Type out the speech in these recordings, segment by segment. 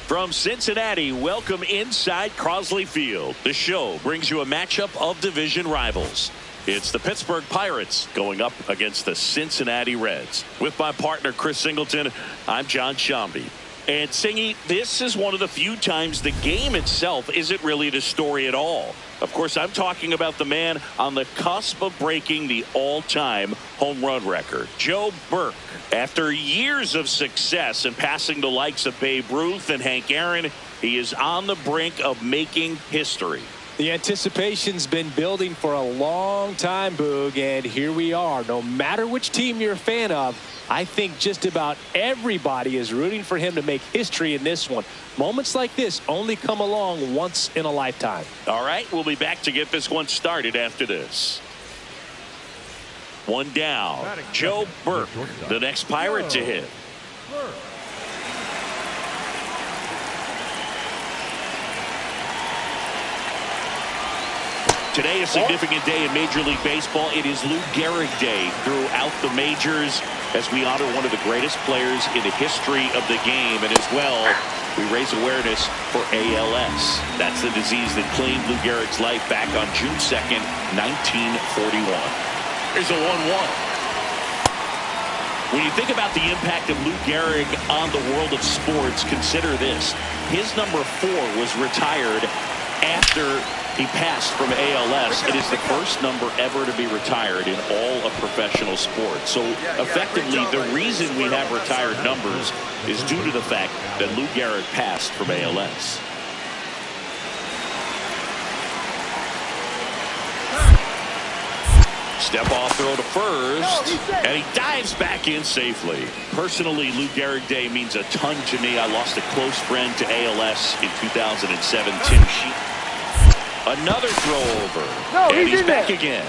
From Cincinnati, welcome inside Crosley Field. The show brings you a matchup of division rivals. It's the Pittsburgh Pirates going up against the Cincinnati Reds. With my partner, Chris Singleton, I'm John Shambi. And Singy, this is one of the few times the game itself isn't really the story at all. Of course, I'm talking about the man on the cusp of breaking the all-time home run record, Joe Burke. After years of success and passing the likes of Babe Ruth and Hank Aaron, he is on the brink of making history. The anticipation's been building for a long time, Boog, and here we are. No matter which team you're a fan of, I think just about everybody is rooting for him to make history in this one. Moments like this only come along once in a lifetime. All right, we'll be back to get this one started after this. One down. Joe Burke, the next Pirate to hit. Today, a significant day in Major League Baseball. It is Lou Gehrig Day throughout the majors as we honor one of the greatest players in the history of the game. And as well, we raise awareness for ALS. That's the disease that claimed Lou Gehrig's life back on June 2nd, 1941. Here's a 1-1. When you think about the impact of Lou Gehrig on the world of sports, consider this. His number 4 was retired after he passed from ALS. It is the first number ever to be retired in all of professional sports. So effectively, the reason we have retired numbers is due to the fact that Lou Gehrig passed from ALS. Step off throw to first, and he dives back in safely. Personally, Lou Gehrig Day means a ton to me. I lost a close friend to ALS in 2007, Tim Sheet. Another throw over, and he's back again.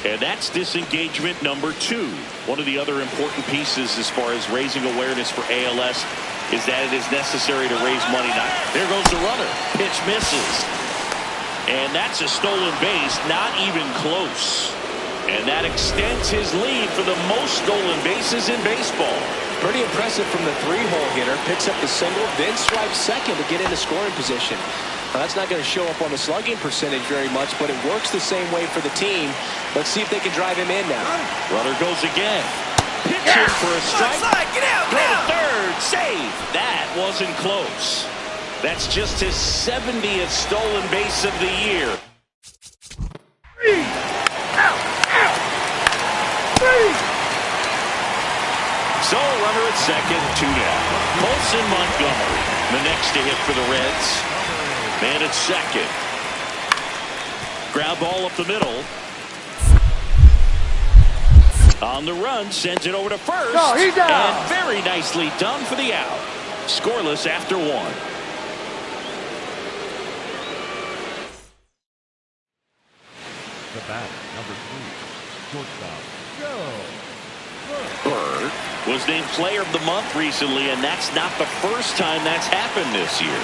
And that's disengagement number 2. One of the other important pieces as far as raising awareness for ALS is that it is necessary to raise money. There goes the runner. Pitch misses. And that's a stolen base, not even close. And that extends his lead for the most stolen bases in baseball. Pretty impressive from the 3-hole hitter. Picks up the single, then swipes second to get into scoring position. Now, that's not going to show up on the slugging percentage very much, but it works the same way for the team. Let's see if they can drive him in now. Runner goes again. Pitching for a strike. Get out, Throw to third. Save. That wasn't close. That's just his 70th stolen base of the year. So, runner at second, 2 down. Colson Montgomery, the next to hit for the Reds. Man at second. Ground ball up the middle. On the run, sends it over to first. No, he's down. And very nicely done for the out. Scoreless after 1. The bat, number 3, shortstop, Joe Burke was named Player of the Month recently, and that's not the first time that's happened this year.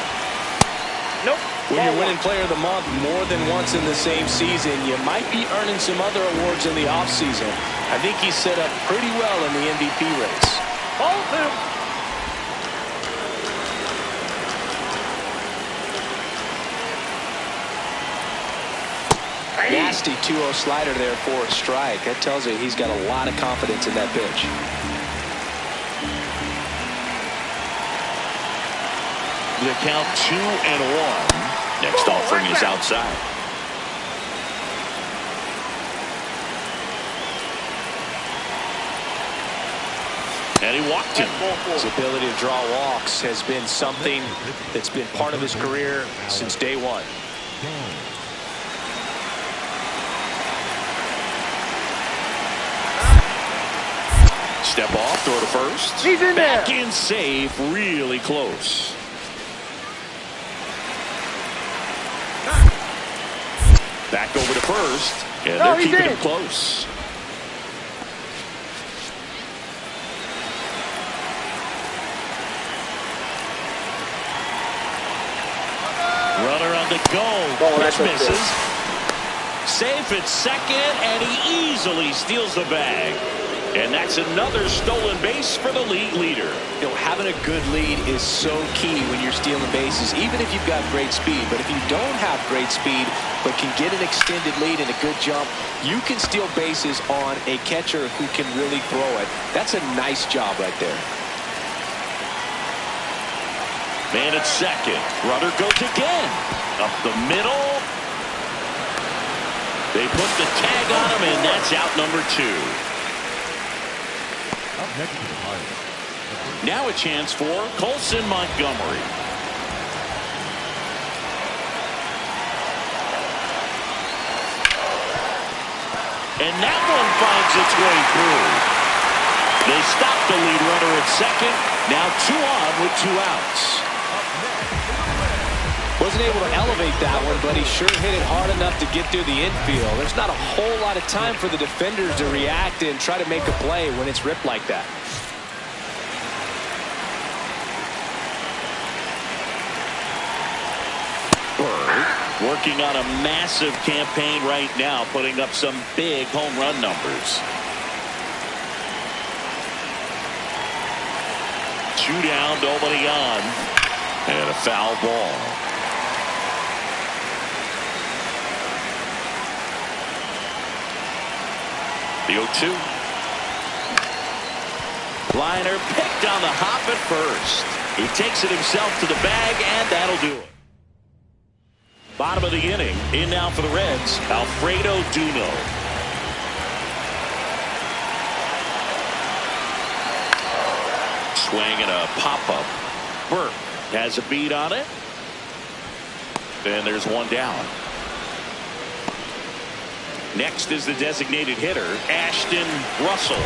Nope. When you're winning Player of the Month more than once in the same season, you might be earning some other awards in the offseason. I think he's set up pretty well in the MVP race. Nasty 2-0 slider there for a strike. That tells you he's got a lot of confidence in that pitch. The count 2-1. Next offering is outside. And he walked him. His ability to draw walks has been something that's been part of his career since day one. Step off, throw to first. He's in there. Back in safe, really close. Back over to first, and they're keeping him close. Runner on the go. Pitch misses. Safe at second, and he easily steals the bag. And that's another stolen base for the league leader. You know, having a good lead is so key when you're stealing bases, even if you've got great speed. But if you don't have great speed but can get an extended lead and a good jump, you can steal bases on a catcher who can really throw it. That's a nice job right there. Man at second. Runner goes again. Up the middle. They put the tag on him, and that's out number 2. Up next to the Pirates. Now a chance for Colson Montgomery. And that one finds its way through. They stop the lead runner at second. Now 2 on with 2 outs. Wasn't able to elevate that one, but he sure hit it hard enough to get through the infield. There's not a whole lot of time for the defenders to react and try to make a play when it's ripped like that. Bird working on a massive campaign right now, putting up some big home run numbers. 2 down, nobody on, and a foul ball. The 0-2. Liner picked on the hop at first. He takes it himself to the bag, and that'll do it. Bottom of the inning. In now for the Reds, Alfredo Duno. Swing and a pop-up. Burke has a beat on it. And there's 1 down. Next is the designated hitter, Ashton Russell.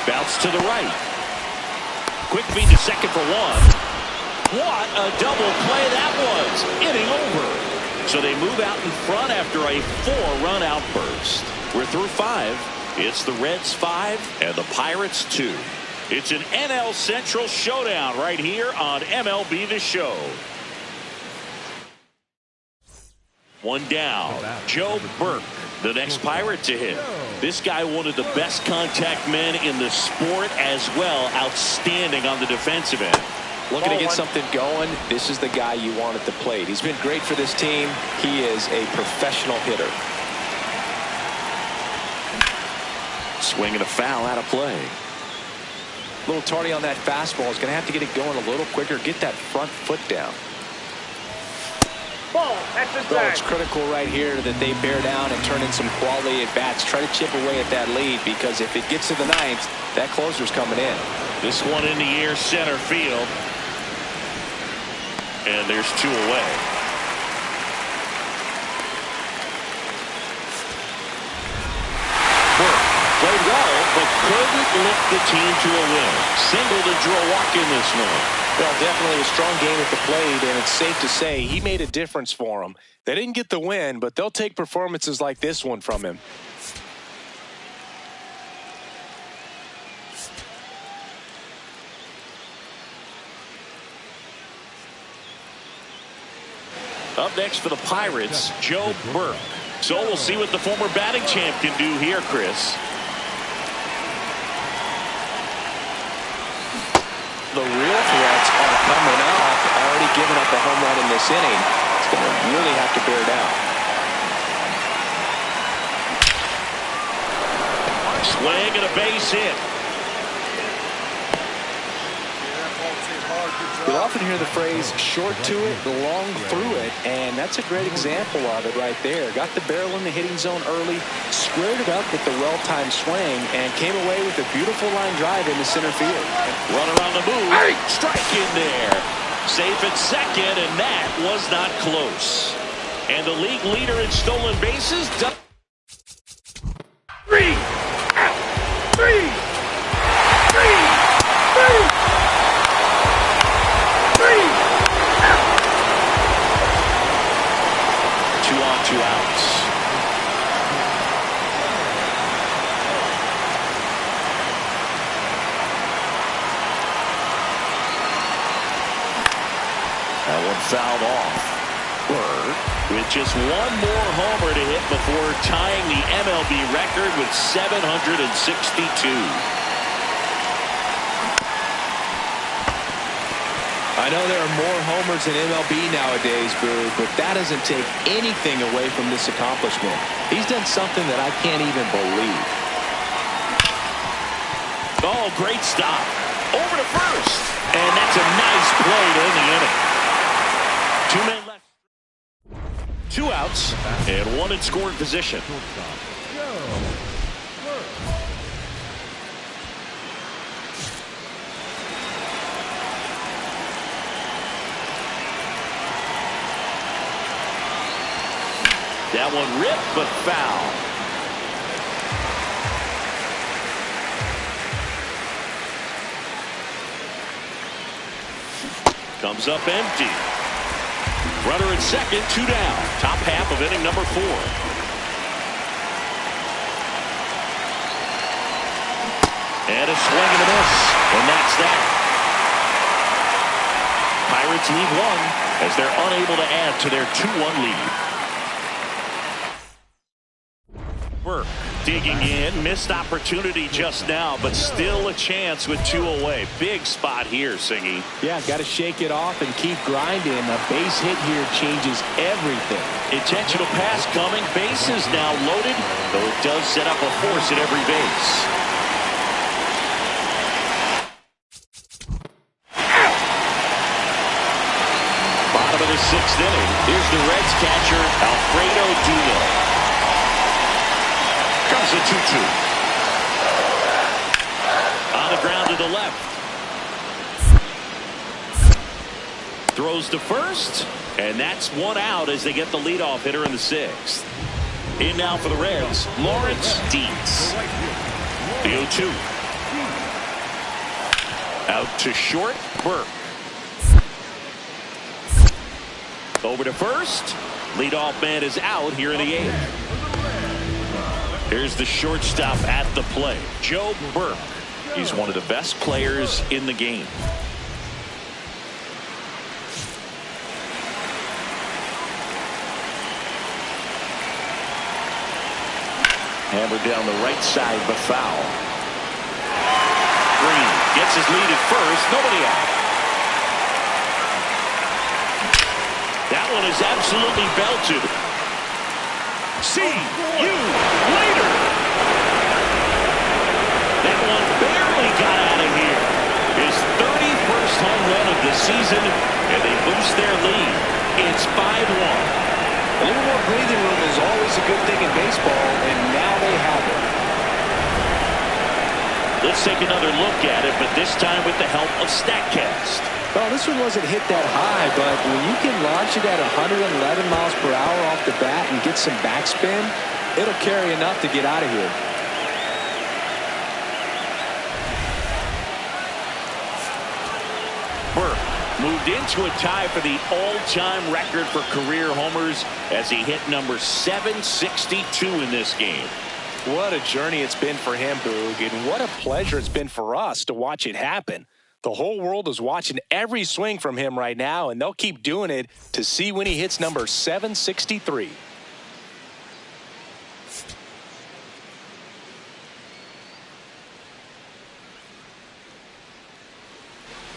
Bounce to the right. Quick feed to second for 1. What a double play that was. Inning over. So they move out in front after a 4-run outburst. We're through 5. It's the Reds 5 and the Pirates 2. It's an NL Central showdown right here on MLB The Show. 1 down. Joe Burke, the next Pirate to hit. This guy, one of the best contact men in the sport as well. Outstanding on the defensive end. Looking to get something going, this is the guy you want at the plate. He's been great for this team. He is a professional hitter. Swing and a foul out of play. A little tardy on that fastball. Is going to have to get it going a little quicker. Get that front foot down. Ball, So it's critical right here that they bear down and turn in some quality at bats. Try to chip away at that lead, because if it gets to the 9th, that closer's coming in. This one in the air, center field. And there's 2 away. Burke played well, but couldn't lift the team to a win. Singled and drew a walk in this one. Well, definitely a strong game at the plate, and it's safe to say he made a difference for them. They didn't get the win, but they'll take performances like this one from him. Up next for the Pirates, Joe Burke. So we'll see what the former batting champ can do here, Chris. The real threats are coming up. Already giving up a home run in this inning. It's going to really have to bear down. Swing and a base hit. You'll often hear the phrase, short to it, long through it, and that's a great example of it right there. Got the barrel in the hitting zone early, squared it up with the well-timed swing, and came away with a beautiful line drive into center field. Run around the move. Strike in there. Safe at second, and that was not close. And the league leader in stolen bases. 3 out. 3. 2 on, 2 outs. That one fouled off. Bird with just one more homer to hit before tying the MLB record with 762. I know there are more homers in MLB nowadays, Boo, but that doesn't take anything away from this accomplishment. He's done something that I can't even believe. Oh, great stop. Over to first. And that's a nice play to end the inning. 2 men left. 2 outs and 1 in scoring position. That one ripped but foul. Comes up empty. Runner at second, 2 down. Top half of inning number 4. And a swing and a miss. And that's that. Pirates lead 1 as they're unable to add to their 2-1 lead. Burke digging in, missed opportunity just now, but still a chance with 2 away. Big spot here, Singy. Yeah, got to shake it off and keep grinding. A base hit here changes everything. Intentional pass coming. Base is now loaded, though it does set up a force at every base. Bottom of the 6th inning. Here's the Reds catcher, Alfredo Duno. Comes a 2-2. On the ground to the left. Throws to first, and that's 1 out as they get the leadoff hitter in the 6th. In now for the Reds, Lawrence Dietz. The 0-2. Out to short, Burke. Over to first. Leadoff man is out here in the 8th. Here's the shortstop at the plate, Joe Burke. He's one of the best players in the game. Hammered down the right side, but foul. Green gets his lead at first. Nobody out. That one is absolutely belted. See you later. That one barely got out of here. His 31st home run of the season, and they boost their lead. It's 5-1. A little more breathing room is always a good thing in baseball, and now they have it. Let's take another look at it, but this time with the help of StatCast. Well, this one wasn't hit that high, but when you can launch it at 111 miles per hour off the bat and get some backspin, it'll carry enough to get out of here. Burke moved into a tie for the all-time record for career homers as he hit number 762 in this game. What a journey it's been for him, Boog, and what a pleasure it's been for us to watch it happen. The whole world is watching every swing from him right now, and they'll keep doing it to see when he hits number 763.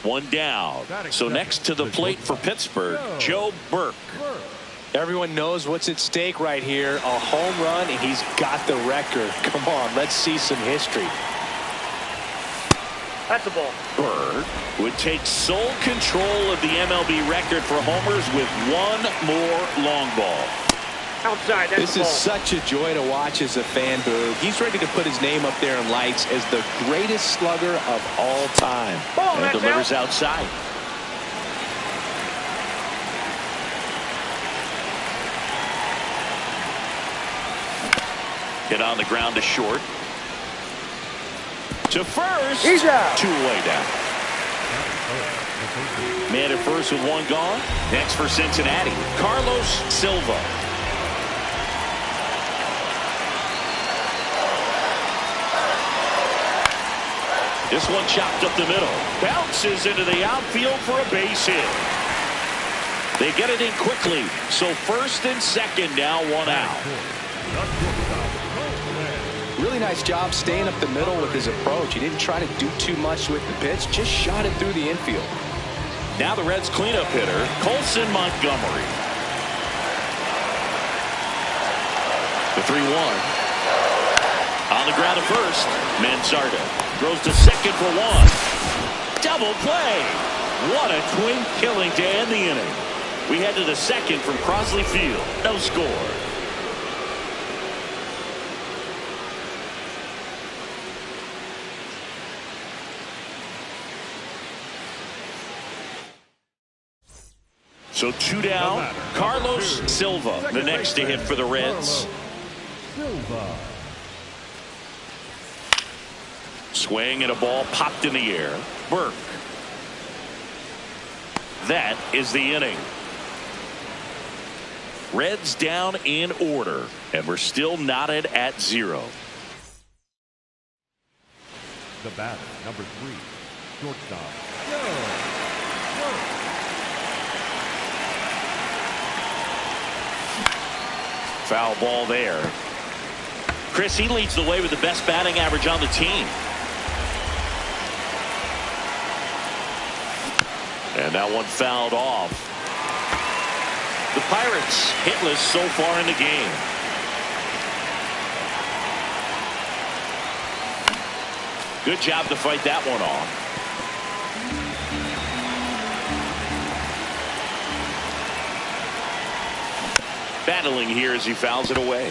One down. So next to the plate for Pittsburgh, Joe Burke. Everyone knows what's at stake right here. A home run, and he's got the record. Come on, let's see some history. That's the ball. Burke would take sole control of the MLB record for homers with 1 more long ball. Outside, that's This the is ball. such a joy to watch as a fan, Boog. He's ready to put his name up there in lights as the greatest slugger of all time. Ball, And that's delivers out. outside. Hit on the ground to short. To first. He's out. 2 away down. Man at first with 1 gone. Next for Cincinnati, Carlos Silva. This one chopped up the middle. Bounces into the outfield for a base hit. They get it in quickly. So first and second now, one out. Really nice job staying up the middle with his approach. He didn't try to do too much with the pitch, just shot it through the infield. Now the Reds cleanup hitter, Colson Montgomery. The 3-1. On the ground at first, Mansarda throws to second for one. Double play. What a twin killing to end the inning. We head to the second from Crosley Field. No score. So two down. Carlos Silva, the next to hit for the Reds. Swing and a ball popped in the air. Burke. That is the inning. Reds down in order, and we're still knotted at 0. The batter, number 3, shortstop. Foul ball there. Chris, he leads the way with the best batting average on the team. And that one fouled off. The Pirates hitless so far in the game. Good job to fight that one off. Battling here as he fouls it away.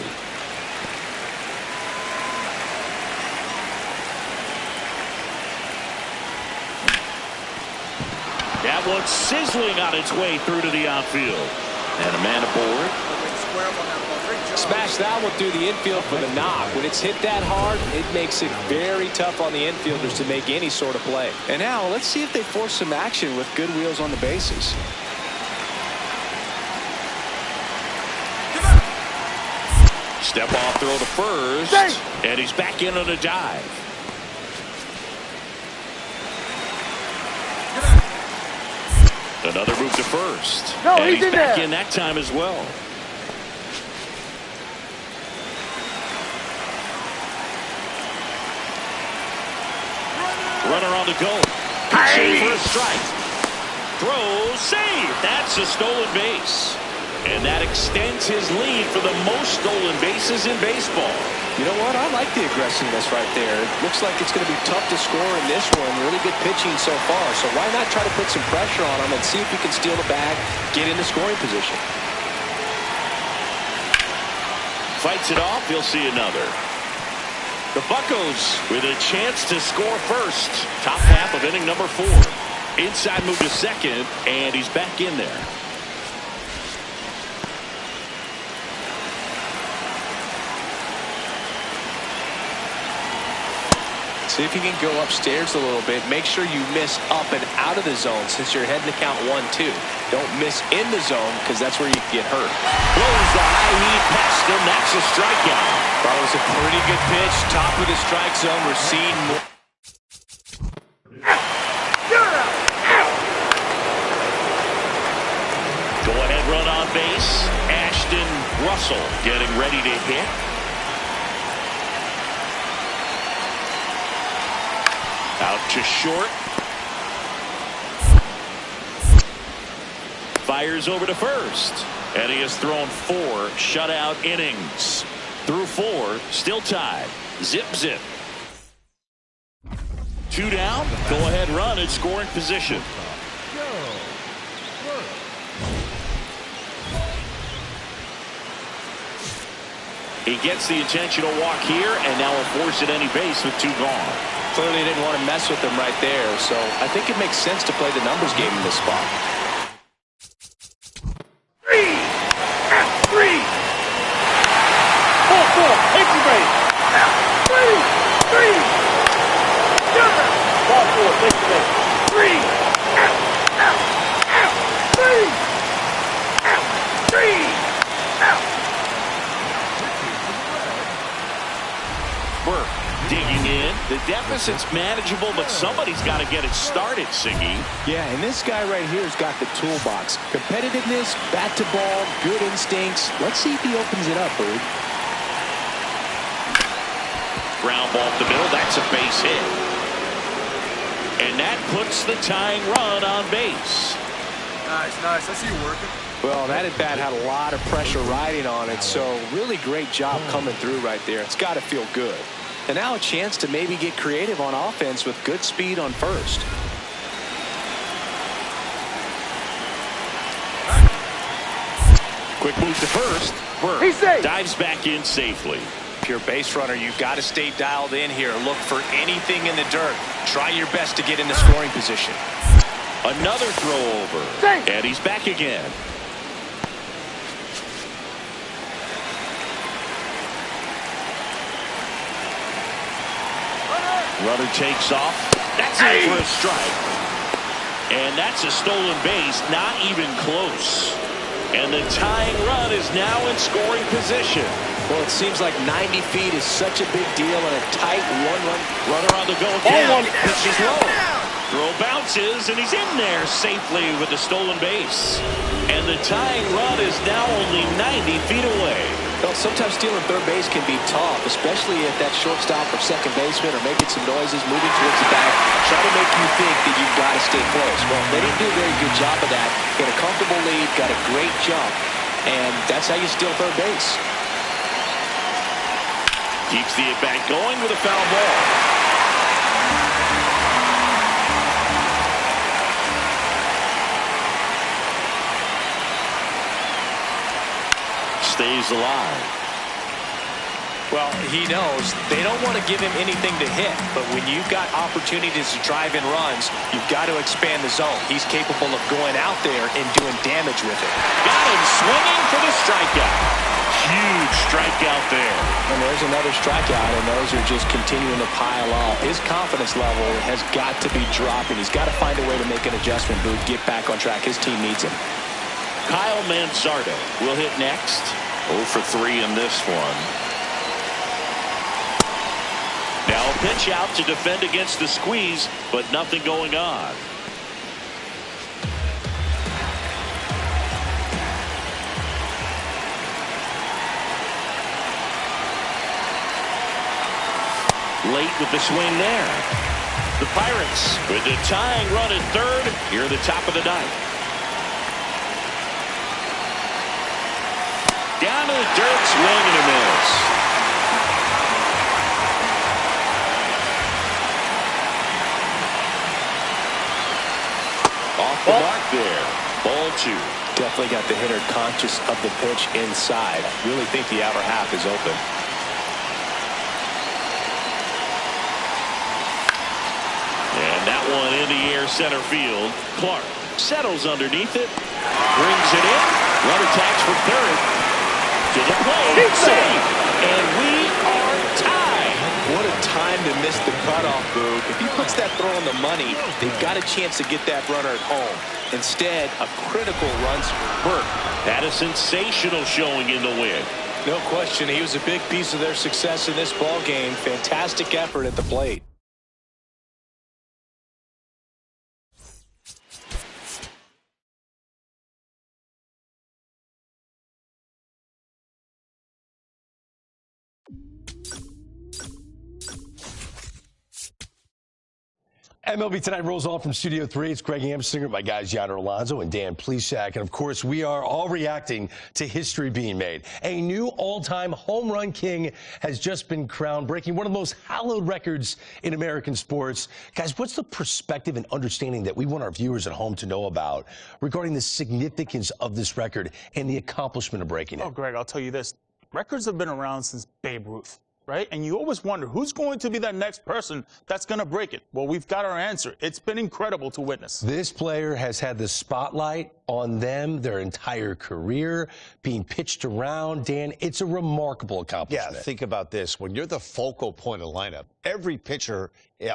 That one's sizzling on its way through to the outfield. And a man aboard. Smash that one through the infield for the knock. When it's hit that hard, it makes it very tough on the infielders to make any sort of play. And now let's see if they force some action with good wheels on the bases. Step off throw to first. And he's back in on a dive. Another move to first. And he's back in that time as well. Runner on the go. Pitching for a strike. Throw, save. That's a stolen base. And that extends his lead for the most stolen bases in baseball. You know what? I like the aggressiveness right there. It looks like it's going to be tough to score in this one. Really good pitching so far. So why not try to put some pressure on him and see if he can steal the bag, get into scoring position. Fights it off. He'll see another. The Buccos with a chance to score first. Top half of inning number 4. Inside move to second, and he's back in there. See if you can go upstairs a little bit. Make sure you miss up and out of the zone since you're heading to count 1-2. Don't miss in the zone because that's where you can get hurt. Blows the high heat past him. That's a strikeout. That was a pretty good pitch. Top of the strike zone. We're seeing more. Go ahead run on base. Ashton Russell getting ready to hit. Out to short. Fires over to first. And he has thrown 4 shutout innings. Through 4, still tied. Zip, zip. 2 down. Go ahead run in scoring position. He gets the intentional walk here, and now will force at any base with 2 gone. Clearly didn't want to mess with him right there, so I think it makes sense to play the numbers game in this spot. 3. 4. Extra base. 3. Ball 4. Extra base. 3. 3. Burke digging in. The deficit's manageable, but somebody's got to get it started, Siggy. Yeah, and this guy right here has got the toolbox. Competitiveness, bat to ball, good instincts. Let's see if he opens it up, Boog. Ground ball up the middle. That's a base hit. And that puts the tying run on base. Nice, nice. I see you working. Well, that at bat had a lot of pressure riding on it, so really great job coming through right there. It's got to feel good. And now a chance to maybe get creative on offense with good speed on first. Quick move to first. He's safe. Dives back in safely. If you're a base runner, you've got to stay dialed in here. Look for anything in the dirt. Try your best to get in the scoring position. Another throw over. Safe. And he's back again. Runner takes off. That's it for a strike. And that's a stolen base, not even close. And the tying run is now in scoring position. Well, it seems like 90 feet is such a big deal in a tight one-run. Runner on the go again. Pitches low. Throw bounces, and he's in there safely with the stolen base. And the tying run is now only 90 feet away. Well, sometimes stealing third base can be tough, especially if that shortstop or second baseman are making some noises, moving towards the bag, try to make you think that you've got to stay close. Well, they didn't do a very good job of that. Got a comfortable lead, got a great jump, and that's how you steal third base. Keeps the at-bat going with a foul ball. Stays alive. Well, he knows they don't want to give him anything to hit, but when you've got opportunities to drive in runs, you've got to expand the zone. He's capable of going out there and doing damage with it. Got him swinging for the strikeout. Huge strikeout there. And there's another strikeout, and those are just continuing to pile up. His confidence level has got to be dropping. He's got to find a way to make an adjustment, Booth, get back on track. His team needs him. Kyle Manzardo will hit next. 0 for 3 in this one. Now a pitch out to defend against the squeeze, but nothing going on. Late with the swing there. The Pirates with the tying run at third here at the top of the ninth. Down to the dirt, swing and a miss. Off the mark there. Ball 2. Definitely got the hitter conscious of the pitch inside. Really think the outer half is open. And that one in the air center field. Clark settles underneath it. Brings it in. Runner tags for third. To the plate. Save. And we are tied. What a time to miss the cutoff, Boog. If he puts that throw on the money, they've got a chance to get that runner at home. Instead, a critical run spurt. Had a sensational showing in the win. No question, he was a big piece of their success in this ball game. Fantastic effort at the plate. MLB Tonight rolls on from Studio 3. It's Greg Amsinger, my guys Yonder Alonso and Dan Plesac. And, of course, we are all reacting to history being made. A new all-time home run king has just been crowned, breaking one of the most hallowed records in American sports. Guys, what's the perspective and understanding that we want our viewers at home to know about regarding the significance of this record and the accomplishment of breaking it? Oh, Greg, I'll tell you this. Records have been around since Babe Ruth. Right? And you always wonder who's going to be that next person that's going to break it. Well, we've got our answer. It's been incredible to witness. This player has had the spotlight on them their entire career, being pitched around. Dan, it's a remarkable accomplishment. Yeah, think about this. When you're the focal point of the lineup, every pitcher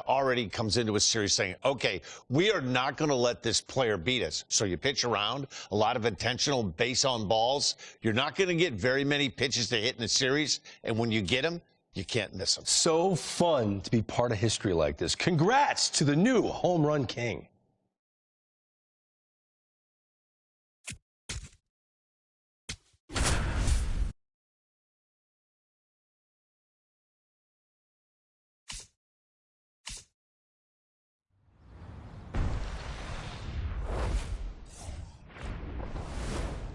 already comes into a series saying, okay, we are not going to let this player beat us. So you pitch around, a lot of intentional base on balls. You're not going to get very many pitches to hit in a series. And when you get them, You can't miss them. So fun to be part of history like this. Congrats to the new home run king.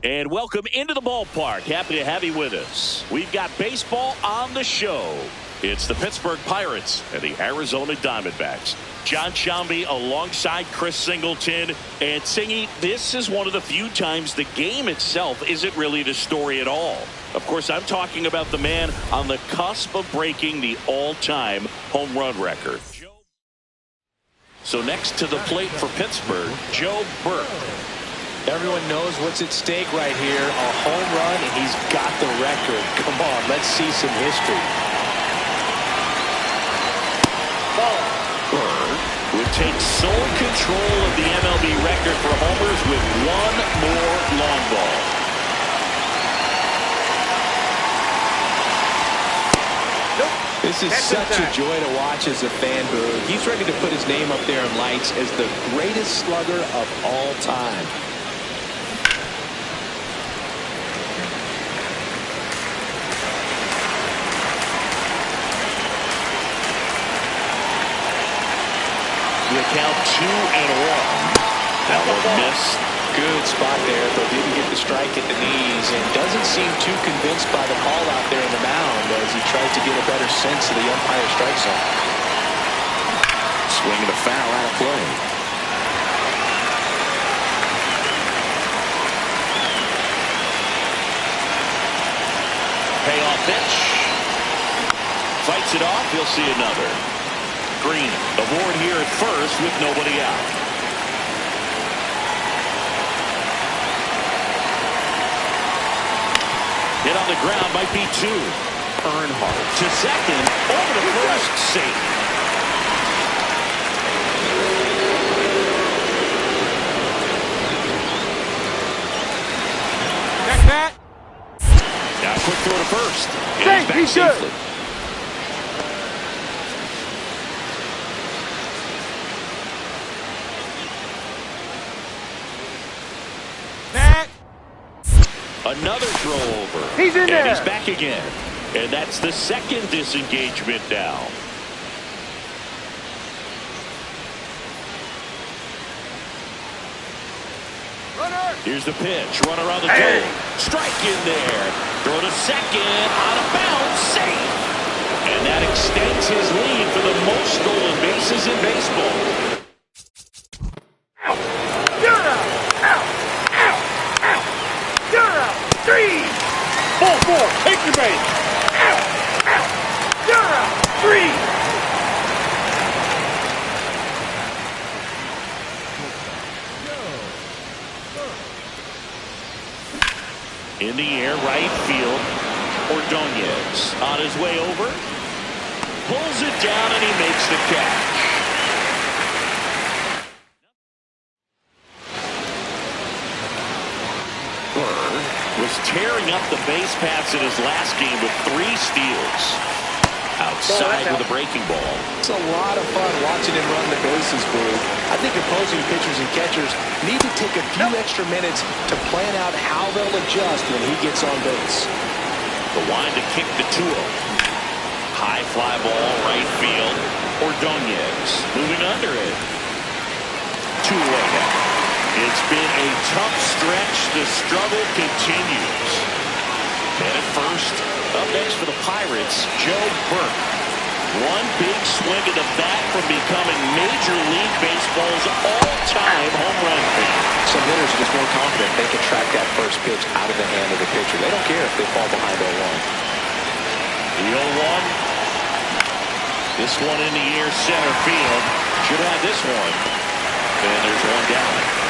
And welcome into the ballpark. Happy to have you with us. We've got baseball on the show. It's the Pittsburgh Pirates and the Arizona Diamondbacks. John Sciambi alongside Chris Singleton. And Singy, this is one of the few times the game itself isn't really the story at all. Of course, I'm talking about the man on the cusp of breaking the all-time home run record. So next to the plate for Pittsburgh, Joe Burke. Everyone knows what's at stake right here. A home run, and he's got the record. Come on, let's see some history. Burke would take sole control of the MLB record for homers with one more long ball. This is such a joy to watch as a fan, Boog. He's ready to put his name up there in lights as the greatest slugger of all time. The count 2-1. That one missed. Good spot there, but didn't get the strike at the knees and doesn't seem too convinced by the call out there in the mound as he tries to get a better sense of the umpire strike zone. Swinging a foul out of play. Payoff pitch. Fights it off. He'll see another. Green aboard here at first with nobody out. Hit on the ground might be two. Earnhardt to second. Over to first. Safe. Now quick throw to first. And he's back safely. Another throw over. He's in there. And he's back again. And that's the second disengagement now. Runner. Here's the pitch. Run around the goal. Strike in there. Throw to second. Out of bounds. Safe. And that extends his lead for the most stolen bases in baseball. Three. 4-4. Take your base. You're out. Three. In the air, right field. Ordonez on his way over. Pulls it down and he makes the catch. Was tearing up the base paths in his last game with 3 steals. Outside with a breaking ball. It's a lot of fun watching him run the bases, Boog. I think opposing pitchers and catchers need to take a few extra minutes to plan out how they'll adjust when he gets on base. The wind to kick to 2-0. High fly ball, right field. Ordonez moving under it. 2-away now. It's been a tough stretch. The struggle continues. And at first, up next for the Pirates, Joe Burke. One big swing of the bat from becoming Major League Baseball's all-time home run king. Some hitters are just more confident they can track that first pitch out of the hand of the pitcher. They don't care if they fall behind 0-1. The 0-1. This one in the air, center field. Should have this one. And there's one down.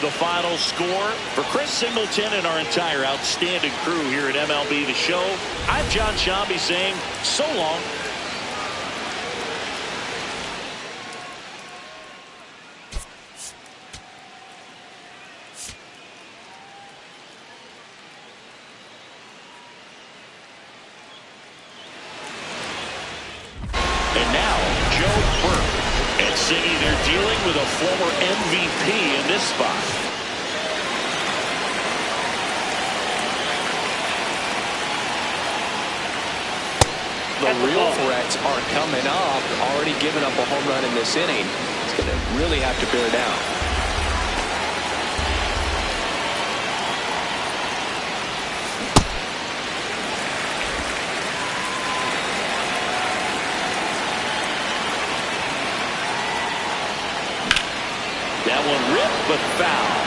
The final final score. For Chris Singleton and our entire outstanding crew here at MLB The Show, I'm John Shambi saying so long. And now, Joe Burke. And Siggy, they're dealing with a former MVP in this spot. The real threats are coming up. Already given up a home run in this inning. He's going to really have to bear down. That one ripped, but foul.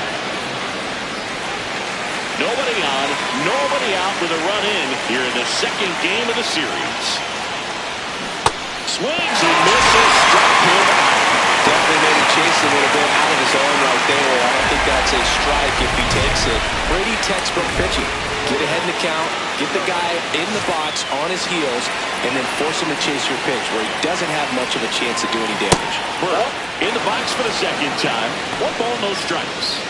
Nobody on, nobody out with a run in here in the second game of the series. Swings and misses, struck him out. Definitely made him chase a little bit out of his own right there. I don't think that's a strike if he takes it. Pretty textbook pitching. Get ahead in the count, get the guy in the box on his heels, and then force him to chase your pitch where he doesn't have much of a chance to do any damage. Burke in the box for the second time. 1 ball, no strikes.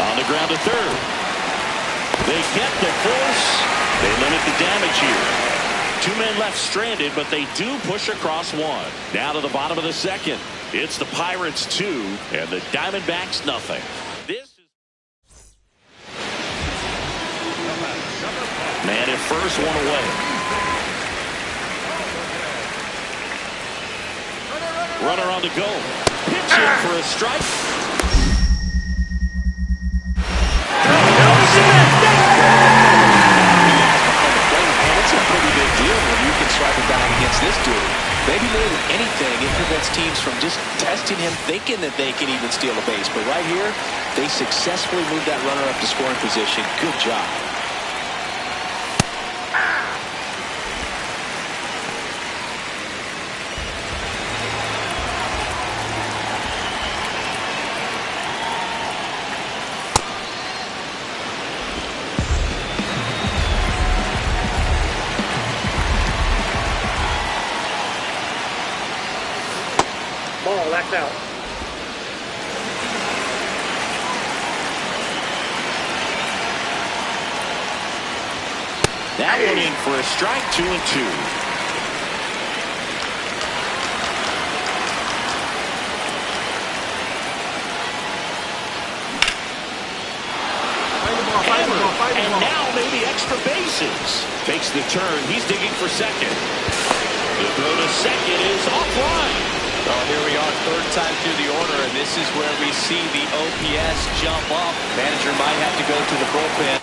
On the ground to third. They get the force. They limit the damage here. 2 men left stranded, but they do push across 1. Now to the bottom of the second. It's the Pirates 2 and the Diamondbacks nothing. This is man at first, 1 away. Runner on the go. Pitch in for a strike. Strike down against this dude. Maybe more than anything, it prevents teams from just testing him, thinking that they can even steal a base. But right here, they successfully moved that runner up to scoring position. Good job. Ball, that's out. That one in for a strike, 2-2. And now maybe extra bases. Takes the turn. He's digging for second. The throw to second is offline. Well, here we are, 3rd time through the order, and this is where we see the OPS jump up. Manager might have to go to the bullpen.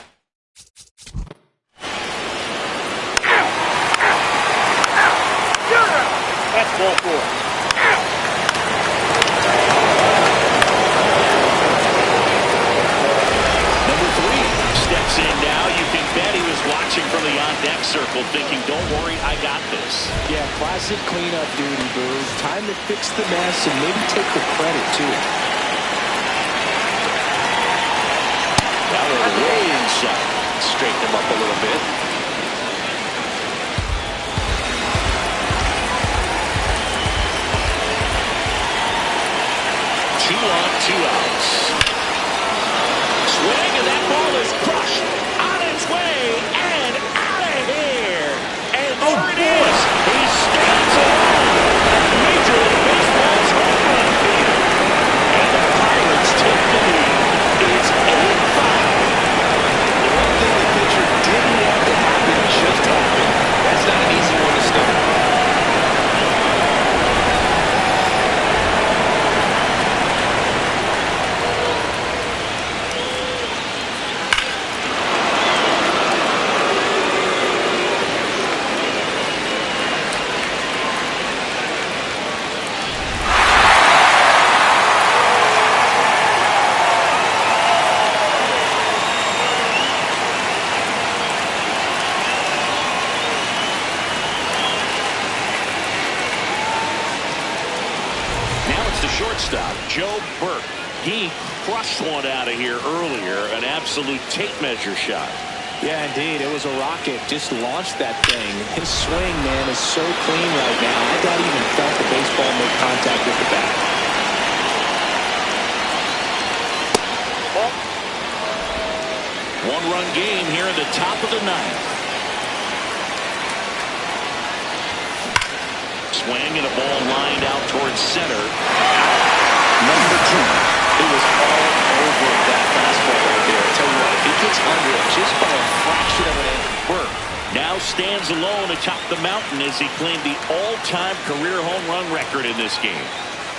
That's ball 4. Number 3 steps in now. You can bet he was watching from the on-deck circle thinking, don't worry, I got this. Yeah, classic cleanup duty, Boo. Time to fix the mess and maybe take the credit, too. That one way inside. Straighten him up a little bit. Two on, 2 outs. Swing, and that ball is crushed on its way and out of here. And there it is. He stands alone. Major League Baseball's home run king. And the Pirates take the lead. It's 8-5. The one thing the pitcher didn't want to happen just happened. That's not an easy one to stop. Joe Burke. He crushed one out of here earlier. An absolute tape measure shot. Yeah, indeed. It was a rocket. Just launched that thing. His swing, man, is so clean right now. I doubt he even felt the baseball make contact with the bat. One-run game here in the top of the ninth. Swing and a ball lined out towards center. Number 2. It was all over that fastball right there. I tell you what, if he gets under it just by a fraction of an inch, Burke now stands alone atop the mountain as he claimed the all-time career home run record in this game.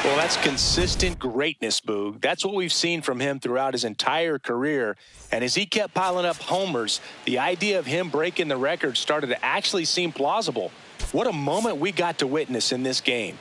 Well, that's consistent greatness, Boog. That's what we've seen from him throughout his entire career. And as he kept piling up homers, the idea of him breaking the record started to actually seem plausible. What a moment we got to witness in this game.